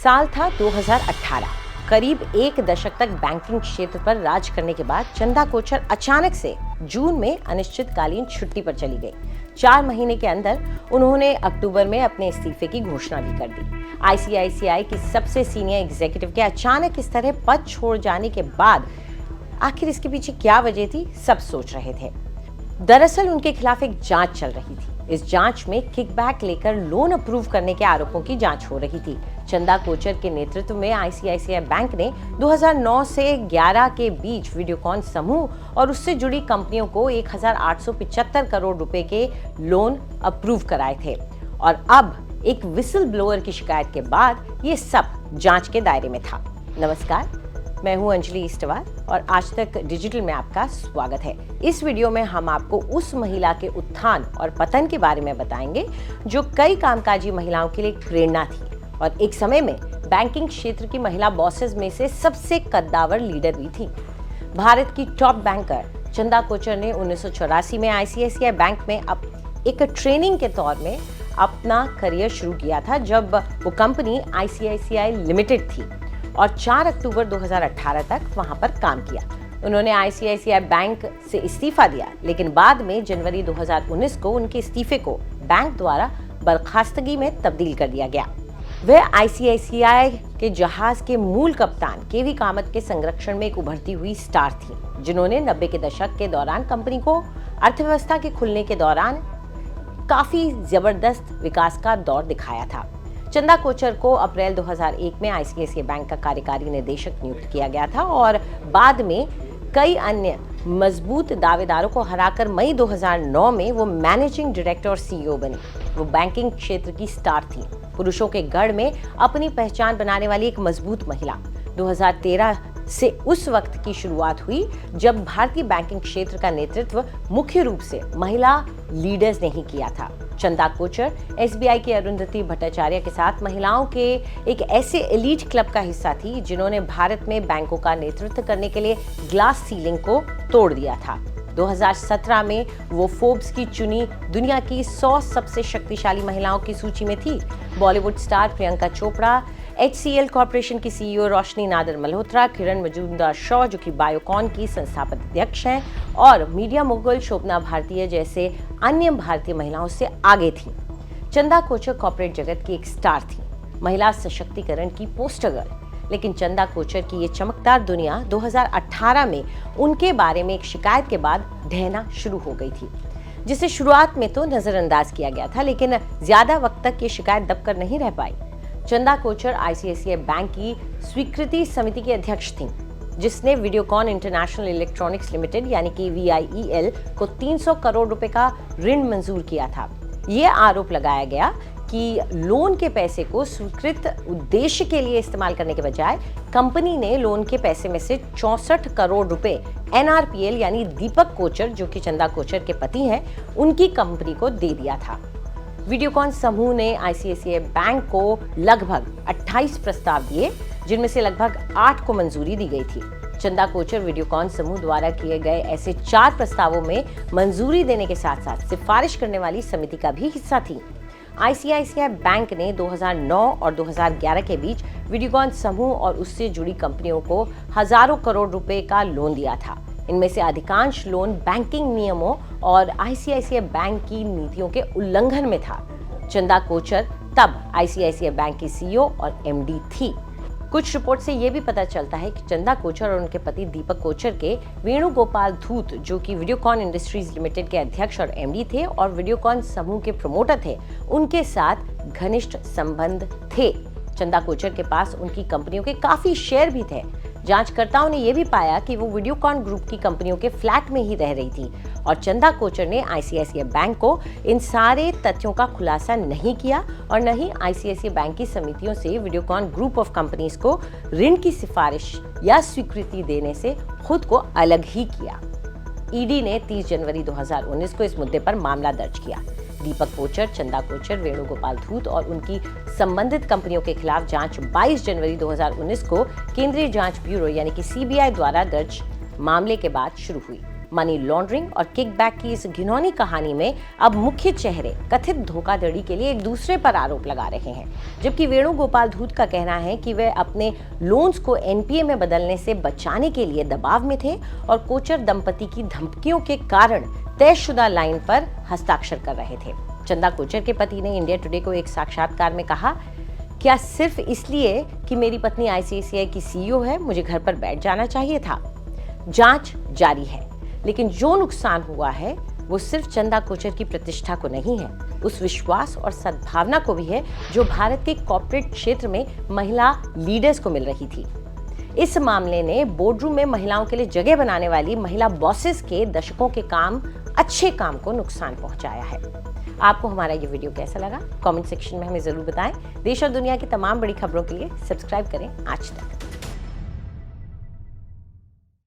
साल था 2018। करीब एक दशक तक बैंकिंग क्षेत्र पर राज करने के बाद चंदा कोचर अचानक से जून में अनिश्चितकालीन छुट्टी पर चली गई। 4 महीने के अंदर उन्होंने अक्टूबर में अपने इस्तीफे की घोषणा भी कर दी। आईसीआईसीआई की सबसे सीनियर एग्जीक्यूटिव के अचानक इस तरह पद छोड़ जाने के बाद आखिर इसके पीछे क्या वजह थी, सब सोच रहे थे। दरअसल उनके खिलाफ एक जांच चल रही थी। इस जांच में किकबैक लेकर लोन अप्रूव करने के आरोपों की जांच हो रही थी। चंदा कोचर के नेतृत्व में आईसीआईसीआई बैंक ने 2009 से 11 के बीच वीडियोकॉन समूह और उससे जुड़ी कंपनियों को 1875 करोड़ रुपए के लोन अप्रूव कराए थे। और अब एक विसल ब्लोअर की शिकायत के बाद ये सब जांच के दायरे में था। नमस्कार, मैं हूं अंजलि इस्टवाल और आज तक डिजिटल में आपका स्वागत है। इस वीडियो में हम आपको उस महिला के उत्थान और पतन के बारे में बताएंगे जो कई कामकाजी महिलाओं के लिए प्रेरणा थी और एक समय में बैंकिंग क्षेत्र की महिला बॉसेस में से सबसे कद्दावर लीडर भी थी। भारत की टॉप बैंकर चंदा कोचर ने 1984 में आईसीआईसीआई बैंक में एक ट्रेनिंग के तौर में अपना करियर शुरू किया था, जब वो कंपनी आईसीआईसीआई लिमिटेड थी और 4 अक्टूबर 2018 तक वहां पर काम किया। उन्होंने आईसीआईसीआई बैंक से इस्तीफा दिया, लेकिन बाद में जनवरी 2019 को उनके इस्तीफे को बैंक द्वारा बर्खास्तगी में तब्दील कर दिया गया। वह आईसीआईसीआई के जहाज के मूल कप्तान केवी कामत के संरक्षण में एक उभरती हुई स्टार थी, जिन्होंने 90 के दशक के दौरान कंपनी को अर्थव्यवस्था के खुलने के दौरान काफी जबरदस्त विकास का दौर दिखाया था। चंदा कोचर को अप्रैल 2001 में आईसीआईसीआई बैंक का कार्यकारी निदेशक नियुक्त किया गया था और बाद में कई अन्य मजबूत दावेदारों को हराकर मई 2009 में वो मैनेजिंग डायरेक्टर और सीईओ बनी। वो बैंकिंग क्षेत्र की स्टार थी, पुरुषों के गढ़ में अपनी पहचान बनाने वाली एक मजबूत महिला। 2013 से उस वक्त की शुरुआत हुई जब भारतीय बैंकिंग क्षेत्र का नेतृत्व मुख्य रूप से महिला लीडर्स ने ही किया था। चंदा कोचर एसबीआई की अरुंधति भट्टाचार्य के साथ महिलाओं के एक ऐसे एलीट क्लब का हिस्सा थी जिन्होंने भारत में बैंकों का नेतृत्व करने के लिए ग्लास सीलिंग को तोड़ दिया था। 2017 में वो फोर्ब्स की चुनी दुनिया की 100 सबसे शक्तिशाली महिलाओं की सूची में थी। Bollywood star Priyanka Chopra, HCL corporation की सीईओ रोशनी नादर मल्होत्रा, किरण मजूमदार शॉ जो कि बायोकॉन की संस्थापक अध्यक्ष हैं, और मीडिया मुगल शोभना भारतीय जैसे अन्य भारतीय महिलाओं से आगे थी। चंदा कोचर कॉर्पोरेट जगत की एक स्टार थी, महिला सशक्तिकरण की पोस्टर गर्ल। लेकिन चंदा कोचर की ये चमकदार दुनिया 2018 में उनके बारे में एक शिकायत के बाद ढहना शुरू हो गई थी, जिसे शुरुआत में तो नजरअंदाज किया गया था, लेकिन ज्यादा वक्त तक ये शिकायत दबकर नहीं रह पाई। चंदा कोचर आईसीआईसीआई बैंक की स्वीकृति समिति की अध्यक्ष थीं, जिसने वीडियोकॉन इंटरनेशनल इलेक्ट्रॉनिक्स लिमिटेड यानी कि VIEL को 300 करोड़ रुपए का ऋण मंजूर किया था। ये आरोप लगाया गया कि लोन के पैसे को स्वीकृत उद्देश्य के लिए इस्तेमाल करने के बजाय कंपनी ने लोन के पैसे में से 64 करोड़ रुपए NRPL यानी दीपक कोचर जो कि चंदा कोचर के पति हैं, उनकी कंपनी को दे दिया था। वीडियोकॉन समूह ने आईसीआईसीआई बैंक को लगभग 28 प्रस्ताव दिए, जिनमें से लगभग 8 को मंजूरी दी गई थी। चंदा कोचर वीडियोकॉन समूह द्वारा किए गए ऐसे 4 प्रस्तावों में मंजूरी देने के साथ साथ सिफारिश करने वाली समिति का भी हिस्सा थी। आईसीआईसीआई बैंक ने 2009 और 2011 के बीच वीडियोकॉन समूह और उससे जुड़ी कंपनियों को हजारों करोड़ रुपए का लोन दिया था। इनमें से अधिकांश लोन बैंकिंग नियमों और आईसीआईसीआई बैंक की नीतियों के उल्लंघन में था। चंदा कोचर तब आईसीआईसीआई बैंक की सीईओ और MD थी। कुछ रिपोर्ट से यह भी पता चलता है कि चंदा कोचर और उनके पति दीपक कोचर के वेणुगोपाल धूत जो कि वीडियोकॉन इंडस्ट्रीज लिमिटेड के अध्यक्ष और MD थे और वीडियोकॉन समूह के प्रमोटर थे, उनके साथ घनिष्ठ संबंध थे। चंदा कोचर के पास उनकी कंपनियों के काफी शेयर भी थे। जांचकर्ताओं ने यह भी पाया कि वो वीडियोकॉन ग्रुप की कंपनियों के फ्लैट में ही रह रही थी और चंदा कोचर ने आईसीआईसीआई बैंक को इन सारे तथ्यों का खुलासा नहीं किया और न ही आईसीआईसीआई बैंक की समितियों से वीडियोकॉन ग्रुप ऑफ कंपनीज को ऋण की सिफारिश या स्वीकृति देने से खुद को अलग ही किया। ईडी ने 30 जनवरी 2019 को इस मुद्दे पर मामला दर्ज किया। दीपक कोचर, चंदा कोचर, वेणुगोपाल धूत और उनकी संबंधित कंपनियों के खिलाफ जांच 22 जनवरी 2019 को केंद्रीय जांच ब्यूरो यानी कि CBI द्वारा दर्ज मामले के बाद शुरू हुई। मनी लॉन्ड्रिंग और किकबैक की इस घिनौनी कहानी में अब मुख्य चेहरे कथित धोखाधड़ी के लिए एक दूसरे पर आरोप लगा रहे हैं, जबकि वेणुगोपाल धूत का कहना है कि वे अपने लोन्स को एनपीए में बदलने से बचाने के लिए दबाव में थे और कोचर दंपति की धमकियों के कारण तयशुदा लाइन पर हस्ताक्षर कर रहे थे। चंदा कोचर के पति ने इंडिया टुडे को एक साक्षात्कार में कहा, क्या सिर्फ इसलिए कि मेरी पत्नी आईसीआईसीआई की सीईओ है मुझे घर पर बैठ जाना चाहिए था? जांच जारी है, लेकिन जो नुकसान हुआ है वो सिर्फ चंदा कोचर की प्रतिष्ठा को नहीं है, उस विश्वास और सद्भावना को भी है जो भारत के कॉर्पोरेट क्षेत्र में महिला लीडर्स को मिल रही थी। इस मामले ने बोर्डरूम में महिलाओं के लिए जगह बनाने वाली महिला बॉसेस के दशकों के अच्छे काम को नुकसान पहुंचाया है। आपको हमारा ये वीडियो कैसा लगा? कमेंट सेक्शन में हमें जरूर बताएं। देश और दुनिया की तमाम बड़ी खबरों के लिए सब्सक्राइब करें आज तक।